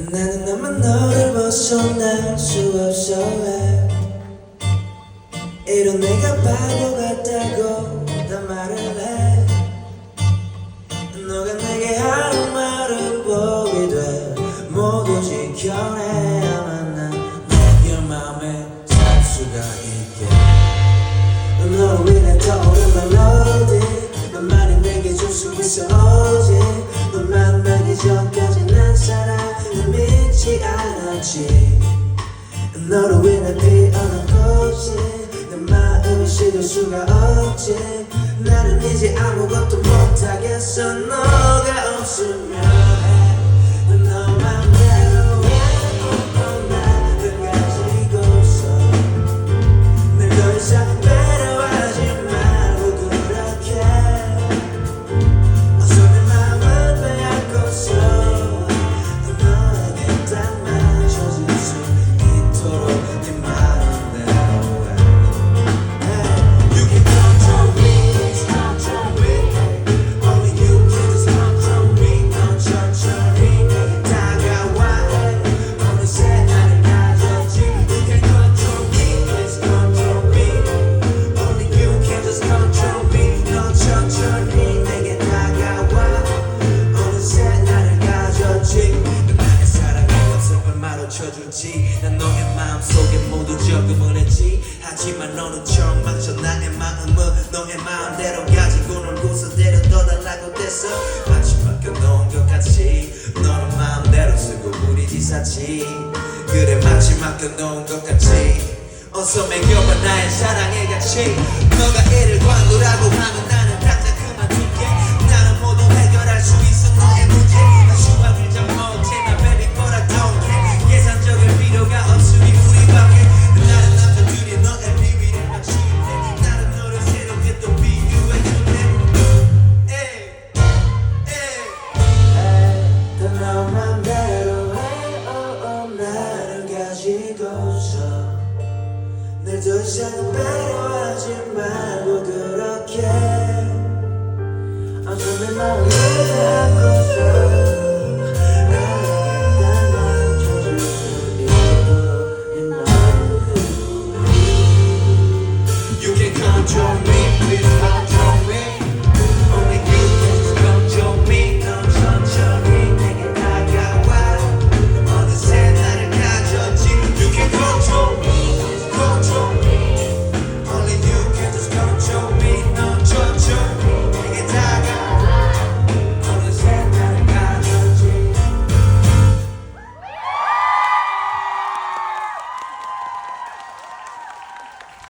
나는 나만 너를 벗어날 수 없어 왜 이런 내가 바보 같다고 다 말을 해 너가 내게 할 말을 보게 돼 모두 지켜내야만 난 내 맘에 살 수가 있게 너로 인해 떠오른 멜로디 너만이 내게 줄 수 있어 오직 너 만나기 전까지 난 사랑을 믿지 않았지 너로 인해 피어난 꽃이 내 마음을 식을 수가 없지 나는 이제 아무것도 못하겠어 너가 없으면 너 맘대로 나를 가지고서 늘 더 이상 배려하지 말고 그렇게 어서 내 맘을 빼앗고서 너에게 딱 맞춰질 수 있도록 네 마음대로 You can control me, control me Only you can just control me 넌 천천히 다가와 어느새 나를 가졌지 You can control me, please control me Only you can just control me 넌 천천히 내게 다가와 어느새 나를 가졌지 나의 사랑에 연습을 마주쳐주지 난 너의 마음속에 모두 적응을 했지 하지만 너는 처음 맞춰 나의 마음은 너의 마음대로 가지고 놀고서 데려떠달라고 됐어 마치 맡겨놓은 것 같이 너는 마음대로 쓰고 부리지 사지 그래 마치 맡겨놓은 것 같이 어서 매겨봐 나의 사랑의 가치 너가 이를 관두라고 하면 나는 당장 그만둘게 나는 모두 해결할 수 있어 너의 문제 난 수박을 잘 못해 나 baby but I don't care 계산적일 필요가 없으니 우리밖에 나는 남자들이 너의 비밀을 맞추는데 나는 너를 새롭게 또 비교해줄래 너 맘대로 해 나를 가지고서 늘 더 이상